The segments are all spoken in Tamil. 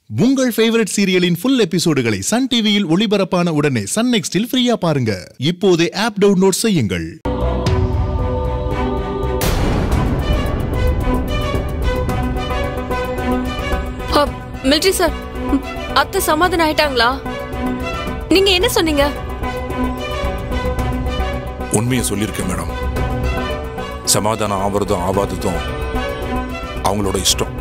உங்கள் ஃபேவரட் சீரியலின் ஃபுல் எபிசோடுகளை சன் டிவியில் ஒளிபரப்பான உடனே சன் நெக்ஸ்டில் ஃப்ரீயா பாருங்க. இப்போதே ஆப் டவுன்லோட் செய்யுங்கள். மிலிட்டரி சார், அத்தை சமாதானம் ஆயிட்டாங்களா? நீங்க என்ன சொன்னீங்க? உண்மையை சொல்லியிருக்கேன் மேடம். சமாதானம் ஆவறதும் ஆவாததும் அவங்களோட இஷ்டம்.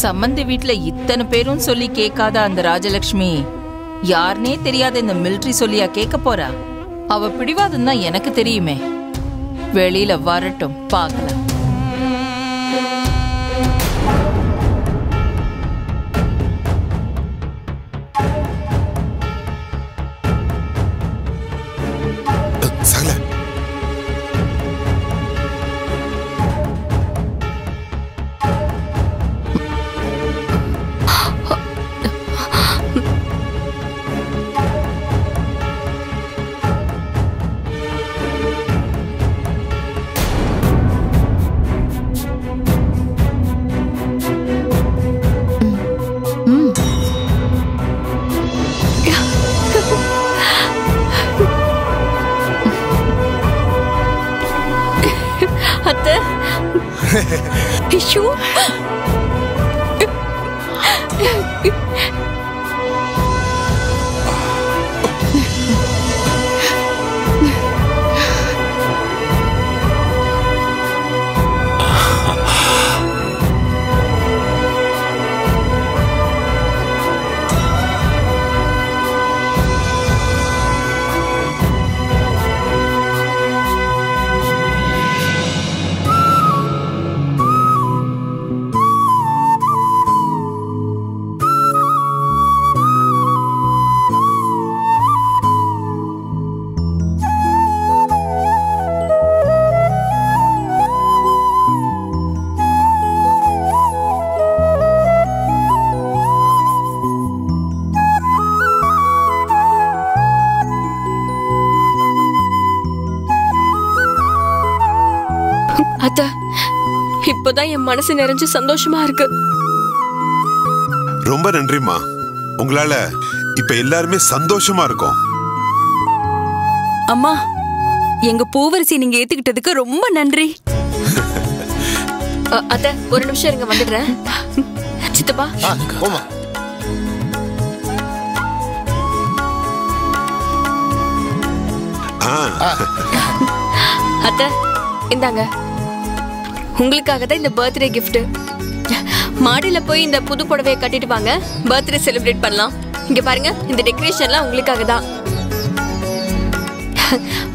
சம்பந்தி வீட்ல இத்தனை பேரும் சொல்லி கேட்காத அந்த ராஜலட்சுமி யாருனே தெரியாத இந்த மிலிட்டரி சொல்லியா கேட்க போறா? அவ பிடிவாதம் தான் எனக்கு தெரியுமே. வெளியில வரட்டும், பார்க்கலாம். அத்தை, இப்பதான் என் மனசு நிறைஞ்சு சந்தோஷமா இருக்கு. ரொம்ப நன்றிமா. உங்களால இப்ப எல்லாருமே சந்தோஷமா இருக்கோம். அம்மா, எங்க பூவரசி நீங்க ஏத்துக்கிட்டதுக்கு ரொம்ப நன்றி. அத்தை, ஒரு நிமிஷம் இருங்க, வந்துடுறேன். சித்தப்பா, அத்தை இந்தாங்க, உங்களுக்காக தான் இந்த பர்த்டே கிஃப்ட். மாடியில போய் இந்த புது புடவையை கட்டிட்டு வாங்க, பர்த்டே செலிப்ரேட் பண்ணலாம். இங்க பாருங்க, இந்த டெக்கரேஷன்லாம் உங்களுக்காக தான்.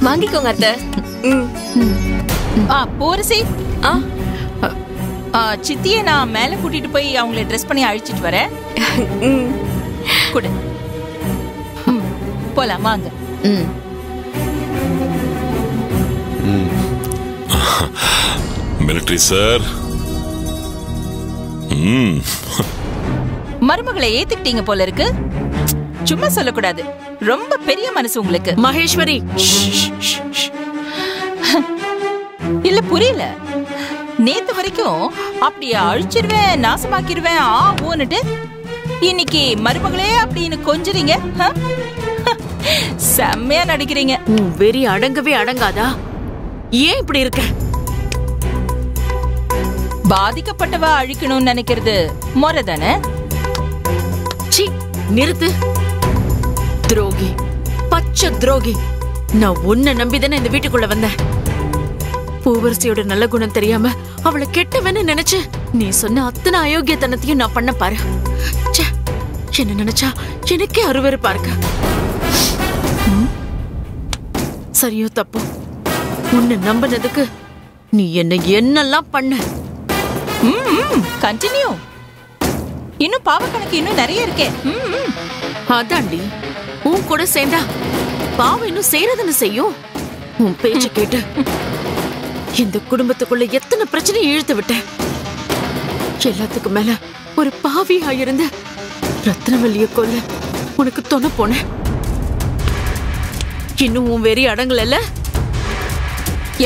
வாங்கிக்கோங்க அத்தை. போரசி, சித்தியை நான் மேல கூட்டிட்டு போய் அவங்களை ட்ரெஸ் பண்ணி அழிச்சிட்டு வரேன். போலாம் வாங்க. மிலிட்டரி சார், மருமகளை ஏத்துக்கிட்டீங்க போல இருக்கு. சும்மா சொல்லக்கூடாது, ரொம்ப பெரிய மனசு உங்களுக்கு. மகேஸ்வரி, இல்ல புரியல. நேத்து வரைக்கும் அப்படியே அழிச்சிருவேன், நாசமாக்கிருவேன் ஊன்னுட்டு இன்னைக்கு மருமகளே அப்படின்னு கொஞ்சுறீங்க. செம்மையா நடிக்கிறீங்க. வெறி அடங்கவே அடங்காதா? ஏன் இப்படி இருக்க? பாதிக்கப்பட்டவ அழிக்கணும்னு நினைக்கிறது முறை தானே? நிறுத்து. துரோகி, பச்சை துரோகி. நான் உன்னை நம்பிதானே இந்த வீட்டுக்குள்ள வந்தேன். பூவரசியோட நல்ல குணம் தெரியாம அவளை கெட்டவன்னு நினைச்சு நீ சொன்ன அத்தனை அயோக்கியத்தனத்தையும் நான் பண்ண பாரு. என்ன நினைச்சா எனக்கே அருவருப்பா இருக்கு. சரியோ தப்போ, உன்னை நம்பினதுக்கு நீ என்ன என்னெல்லாம் பண்ண. கண்டினியூ. இன்னும் பாவ கணக்கு இன்னும் நிறைய இருக்கே. அதாண்டி, உன் கூட சேர்ந்தா பாவம் இன்னும் செய்யறதுன்னு செய்யும். உன் பேச்சு கேட்டு இந்த குடும்பத்துக்குள்ள எத்தனை பிரச்சனை இழுத்து விட்டேன். எல்லாத்துக்கும் மேல ஒரு பாவியா இருந்த ரத்னவல்லிய கொல்ல உனக்கு துணை போனேன். இன்னும் உன் வெறி அடங்கல.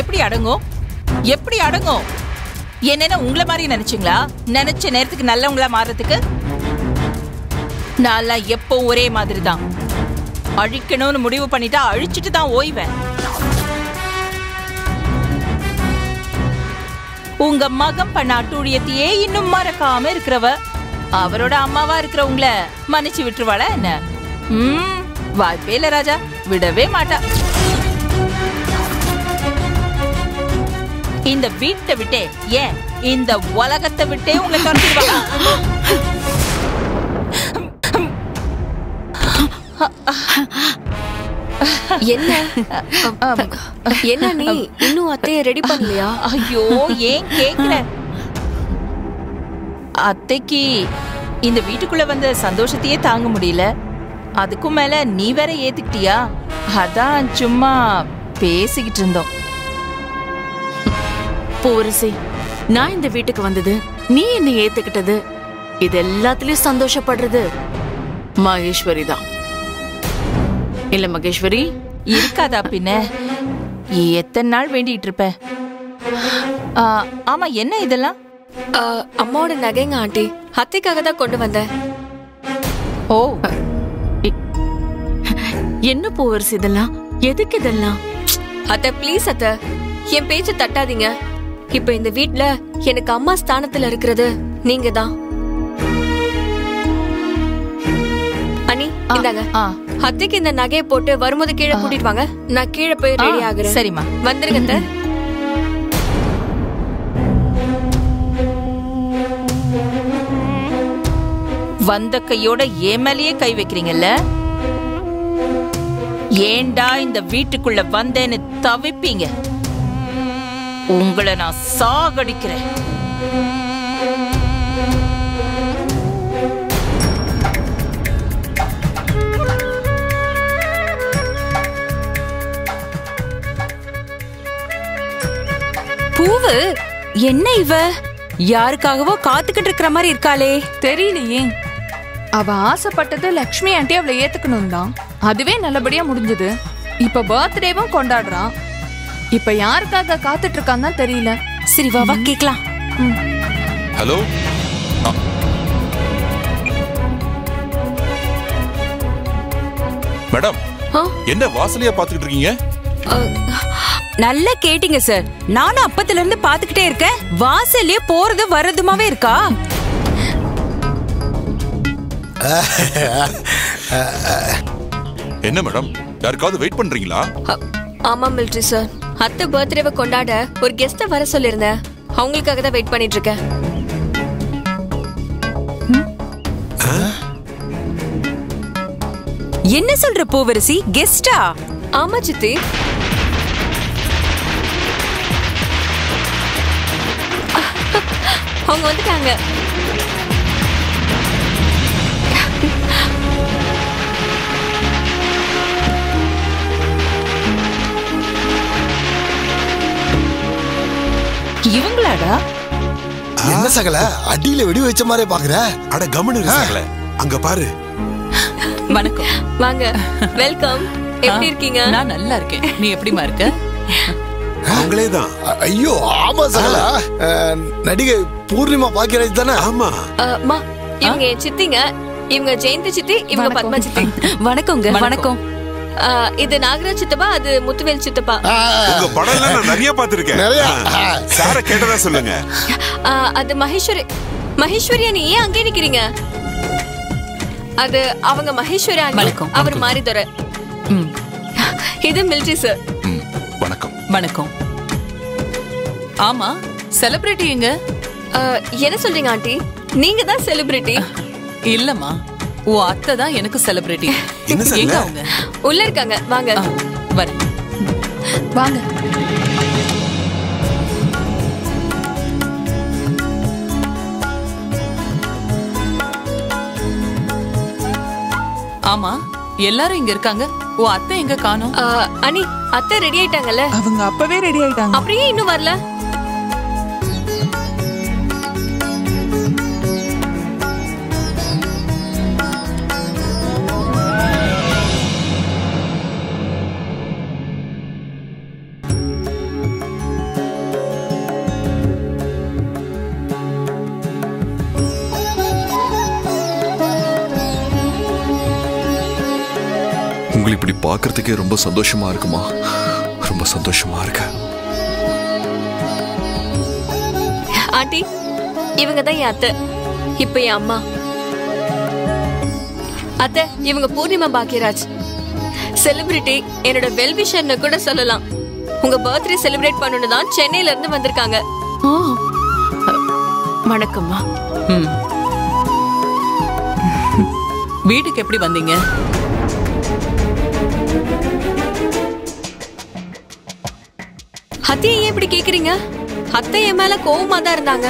எப்படி அடங்கும்? எப்படி அடங்கும்? என்னன்னா உங்களை மாதிரி நினைச்சீங்களா? நினைச்ச நேரத்துக்கு நல்லவங்களா மாறதுக்கு? நான் எப்போ ஒரே மாதிரி தான். அழிக்கணும்னு முடிவு பண்ணிட்டா அழிச்சிட்டு தான் ஓய்வேன். உங்க மகம் பண்ண அட்டூழியத்தையே இன்னும் மறக்காம இருக்கிறவ அவரோட அம்மாவா இருக்கிறவங்கள மன்னிச்சு விட்டுருவாளா என்ன? வாய்ப்பே இல்ல ராஜா, விடவே மாட்டா. இந்த வீட்டை விட்டே, ஏன் இந்த உலகத்தை விட்டே உங்களை துரத்திடுவாங்க. என்ன என்ன நீ இன்னும் அத்தைய ரெடி பண்ணலையா? ஐயோ, ஏன் கேக்குற? அத்தைக்கு இந்த வீட்டுக்குள்ள வந்த சந்தோஷத்தையே தாங்க முடியல. அதுக்கும் மேல நீ வேற ஏத்துக்கிட்டியா? அதான் சும்மா பேசிக்கிட்டு இருந்தோம். பூவரசி, நான் இந்த வீட்டுக்கு வந்தது, நீ என்ன ஏத்துக்கிட்டது, இது எல்லாத்துலயும் சந்தோஷப்படுறது மகேஸ்வரி தான். இல்ல மகேஸ்வரி? இருக்காதா பின்ன? எத்தனை நாள் வேண்டிட்டு இருப்ப? ஆமா, என்ன இதெல்லாம்? அம்மாவோட நகைங்க ஆண்டி, அத்தைக்காக தான் கொண்டு வந்தேன். ஓ, என்ன பூவரசி இதெல்லாம்? எதுக்கு இதெல்லாம்? அத்தை ப்ளீஸ் அத்தை, என் பேச்ச தட்டாதீங்க. இப்ப இந்த வீட்ல எனக்கு அம்மா ஸ்தானத்துல இருக்கிறது நீங்க தான். அனி, இந்தாங்க. அத்தைக்கு இந்த நகையை போட்டு வரும்போது கீழே கூட்டிட்டு வாங்க. நான் கீழே போய் ரெடி ஆகுறேன். சரிம்மா, வந்துருங்க அத்தை. வந்த கையோட ஏன் மேலேயே கை வைக்கிறீங்கல்ல? ஏண்டா இந்த வீட்டுக்குள்ள வந்தேன்னு தவிப்பீங்க. உங்களை நான் சாகடிக்கிறேன். பூவு, என்ன இவ யாருக்காகவோ காத்துக்கிட்டு இருக்கிற மாதிரி இருக்காளே? தெரியலையே. அவ ஆசைப்பட்டது லக்ஷ்மி ஆண்டி அவளை ஏத்துக்கணும் தான். அதுவே நல்லபடியா முடிஞ்சது. இப்ப பர்த்டேவும் கொண்டாடுறான். இப்ப யாருக்காக காத்துட்டு இருக்கான்னு தான் தெரியல. சரி வா வா கேக்கலாம். ஹலோ, மேடம், என்ன வாசலையா பாத்துக்கிட்டு இருக்கீங்க? நல்லா கேட்டீங்க சார். நானும் அப்பத்துல இருந்து பாத்துக்கிட்டே இருக்கேன். வாசல்லே போறது வர்றதுமாவே இருக்கா? என்ன மேடம், யாருக்காவது வெயிட் பண்றீங்களா? ஆமா மிலிட்டரி சார், அத்தை பர்த்டேவை கொண்டாட ஒரு கெஸ்ட வர சொல்லிருந்தேன். அவங்களுக்காக தான் வெயிட் பண்ணிட்டு இருக்கேன். என்ன சொல்ற பூவரசி? கெஸ்டா? ஆமா சித்தி. அவங்க வந்துட்டாங்க. இவங்களாடா? என்ன சகல அடியில வெடி வச்ச மாதிரி பாக்குற? அட கம்முனு சகல, அங்க பாரு. வணக்கம். வாங்க, வெல்கம். எப்படி இருக்கீங்க? நான் நல்லா இருக்கேன். நீ எப்படிமா இருக்க? அவங்களே தான். ஐயோ ஆமா சகல, நடிகை பூர்ணிமா பாக்கியராஜ் தானே? ஆமா. அம்மா, இவங்க என் சித்திங்க. இவங்க ஜெயந்தி சித்தி, இவங்க பத்மா சித்தி. வணக்கங்க. வணக்கம். இது நாகராஜ் சித்தப்பா, அது முத்துவேல் சித்தப்பா. உங்க படம் எல்லாம் நான் நிறைய பாத்துருக்கேன். சார கேட்டதா சொல்லுங்க. அது மகேஸ்வரி. மகேஸ்வரியா, நீ ஏன் அங்கே நிக்கிறீங்க? அது அவங்க மகேஸ்வரி ஆண்டி. அவர் மாரிதுரை. இது மிலிட்டரி சார். வணக்கம். வணக்கம். ஆமா, செலிபிரிட்டி எங்க? என்ன சொல்றீங்க ஆண்டி? நீங்க தான் செலிபிரிட்டி. இல்லம்மா, ஓ அத்தை தான் எனக்கு செலிபிரிட்டி. என்ன எங்க அவங்க? உள்ள இருக்காங்க, வாங்க. வரேன். வாங்க. ஆமா, எல்லாரும் இங்க இருக்காங்க. ஓ அத்தை எங்க காணோம்? அனி, அத்தை ரெடி ஆயிட்டாங்கல்ல? அவங்க அப்பவே ரெடி ஆயிட்டாங்க. அப்படியே இன்னும் வரல? உன்னை பார்க்கறதுக்கே ரொம்ப சந்தோஷமா இருக்குமா. ரொம்ப சந்தோஷமா இருக்கு. ஆண்டி, இவங்க தான் என் அத்தை, இப்ப என் அம்மா. அத்தை, இவங்க பூர்ணிமா பாக்கியராஜ், செலிபிரிட்டி, என்னோட வெல்விஷர்னு கூட சொல்லலாம். உங்க பர்த்டே செலிப்ரேட் பண்ணணும்னு தான் சென்னையில இருந்து வந்திருக்காங்க. வணக்கம்மா. வீட்டுக்கு எப்படி வந்தீங்க? அத்தையை ஏன் இப்படி கேக்குறீங்க? அத்தை என் மேல கோவமா தான் இருந்தாங்க.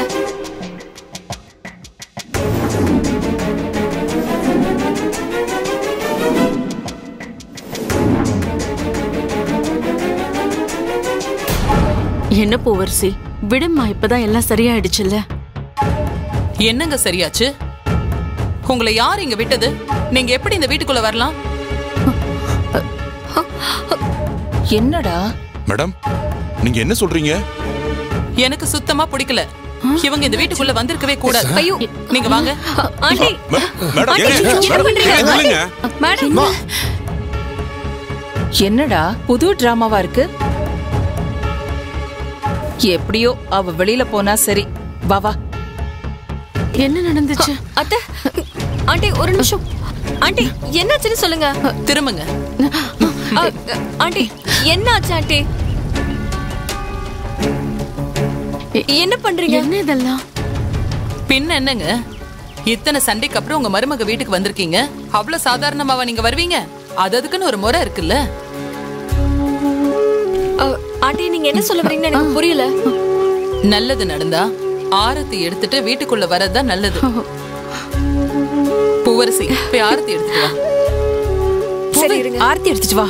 என்ன பூவரசி, விடுமா, இப்பதான் எல்லாம் சரியாயிடுச்சுல்ல? என்னங்க சரியாச்சு? உங்களை யார் இங்க விட்டது? நீங்க எப்படி இந்த வீட்டுக்குள்ள வரலாம்? என்னடா மேடம், நீங்க என்ன சொல்றீங்க? எனக்கு சுத்தமா பிடிக்கல. இவங்க இந்த வீட்டுக்குள்ள வந்திருக்கவே கூடாது. ஐயோ, நீங்க வாங்க. ஆண்டி, மேடம், என்ன பண்றீங்க? மேடம், என்னடா புது டிராமாவா இருக்கு? எப்படியோ அவ வெளியில போனா சரி. வா வா. என்ன நடந்துச்சு? அத்தை, ஆண்டி ஒரு நிமிஷம். ஆண்டி, என்னாச்சுன்னு சொல்லுங்க. திரும்புங்க. ஆண்டி, என்ன ஆச்சு ஆண்டி? என்ன பண்றீங்க? என்ன இதெல்லாம்? பின்ன என்னங்க, இத்தனை சண்டைக்கு அப்புறம் உங்க மருமக வீட்டுக்கு வந்திருக்கீங்க. அவ்வளவு சாதாரணமாவா நீங்க வருவீங்க? அதுக்குன்னு ஒரு முறை இருக்குல்ல. ஆண்டி, நீங்க என்ன சொல்ல வரீங்கன்னு எனக்கு புரியல. நல்லது நடந்தா ஆரத்தி எடுத்துட்டு வீட்டுக்குள்ள வரதுதான் நல்லது. பூவரசி, போய் ஆரத்தி எடுத்துட்டு வா. சரி, இருங்க. ஆரத்தி எடுத்துட்டு வா.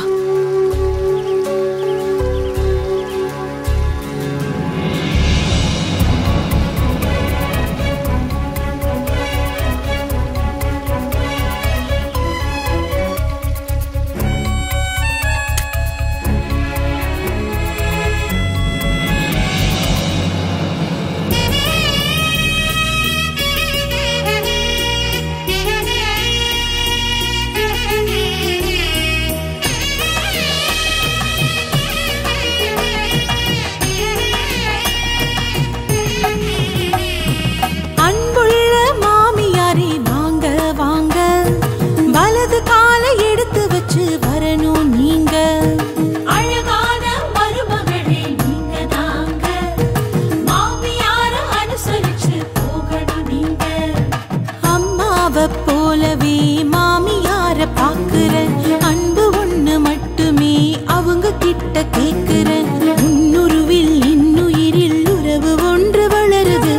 போலவே மாமியார பாக்குறேன். அன்பு ஒண்ணு மட்டுமே அவங்க கிட்ட கேக்குறேன். உன்னுருவில் இன்னுயிரில் உறவு ஒன்று வளருது.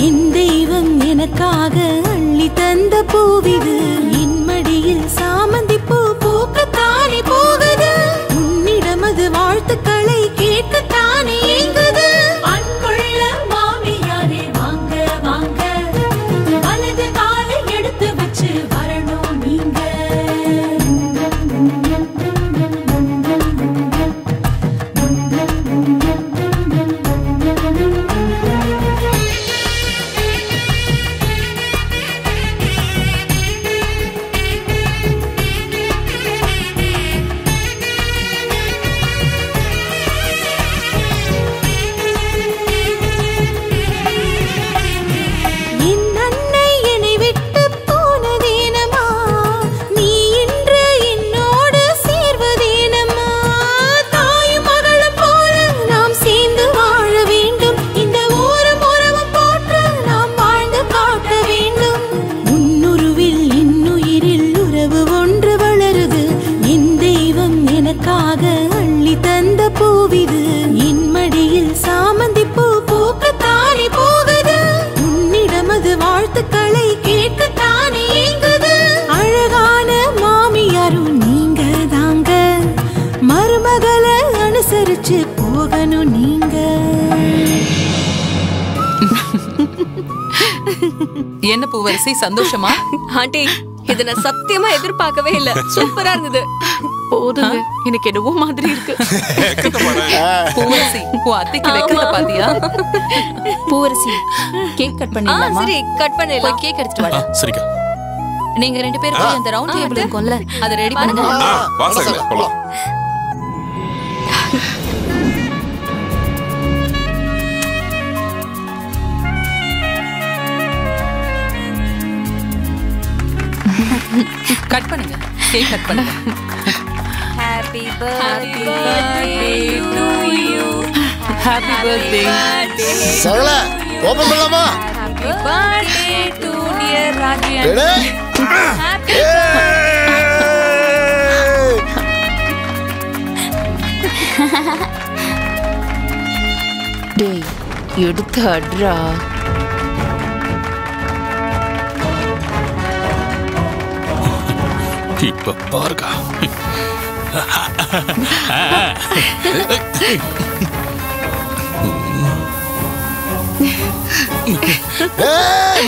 என் தெய்வம் எனக்காக அள்ளி தந்த பூவிது. என் மடியில் சாமந்தி பூ பூக்கத்தானே போகுது. உன்னிடம் அது வாழ்த்துக்களை கேட்கத்தானே ஏங்குது. அன்புள்ள மாமியாரே வாங்க வாங்க, வலது காலை எடுத்து வச்சு வரணும் நீங்க. அள்ளி தந்த பூவிது. என் மடியில் சாமந்தி பூ பூக்கத்தானே போகுது. உன்னிடம் அது வாழ்த்துக்களை கேட்கத்தானே ஏங்குது. அழகான மாமியாரும் நீங்க தாங்க, மருமகளை அனுசரிச்சு போகணும் நீங்க. என்ன பூவரசி, சந்தோஷமா? ஆண்டி, இத நான் சத்தியமா எதிர்பார்க்கவே இல்ல. சூப்பரா இருந்தது. போதுங்க, எனக்கு என்னவோ மாதிரி இருக்கு. பூவரசி, உன் அத்தைக்கு வெக்கத்தை பாத்தியா? பூவரசி, கேக் கட் பண்ணிடலாமா? சரி, கட் பண்ணிடலாம். கேக் எடுத்துட்டு வா. சரிக்கா. நீங்க 2 பேரும் போய் அந்த ரவுண்ட் டேபிள் இருக்கும்ல அதை ரெடி பண்ணுங்க. வா சகல போலாம். கட் பண்ணுங்க. கேக் கட் பண்ணுங்க. Happy birthday to you. Happy birthday. சகல ஓபன் பண்ணலாமா? Happy birthday to dear Raju. Happy டேய் எடுத்து அட்ரா. இப்ப பாருங்க.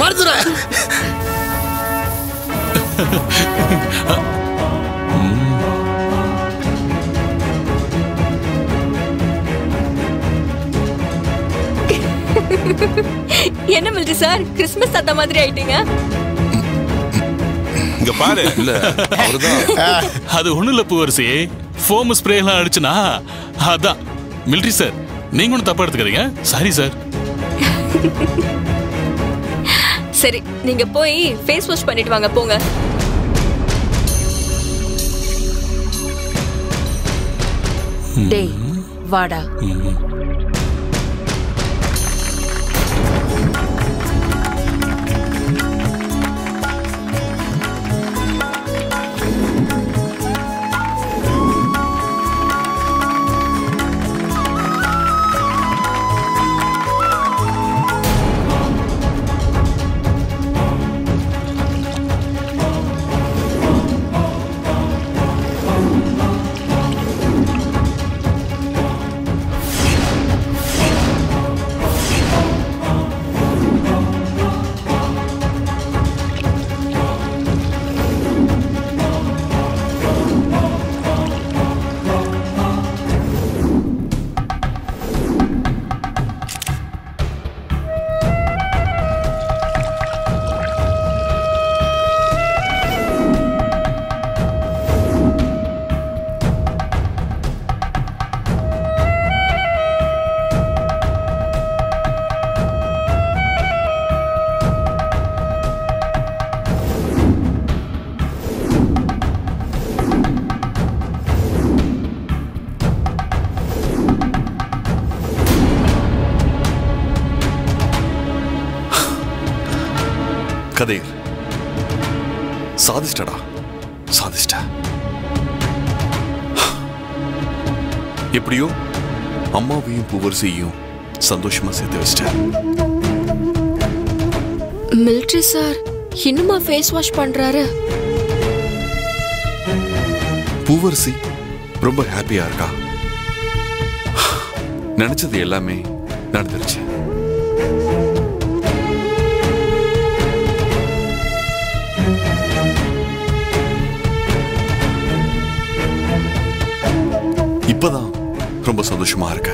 மறந்துற என்ன மில்ட்ரி சார் கிறிஸ்மஸ் தாத்தா மாதிரி ஆயிட்டீங்க. இங்க பாரு. இல்ல அவர்தான். அது ஒண்ணு இல்ல பூவரசி, ஃபோம் ஸ்ப்ரே எல்லாம் அடிச்சுனா அதான். மிலிட்டரி சார் நீங்க ஒன்னும் தப்பா எடுத்துக்கிறீங்க. Sorry sir. சரி நீங்க போய் ஃபேஸ் வாஷ் பண்ணிட்டு வாங்க போங்க. டேய் வாடா. கதிர் சாதிச்சிட்டடா, சாதிச்சிட்ட. எப்படியோ அம்மாவையும் பூவரசியையும் சந்தோஷமா சேர்த்து வச்சிட்ட. மிலிட்டரி சார் இன்னுமா ஃபேஸ் வாஷ் பண்றாரு? பூவரசி ரொம்ப ஹாப்பியா இருக்கா. நினைச்சது எல்லாமே நடந்துருச்சு. இப்பதான் ரொம்ப சந்தோஷமா இருக்க.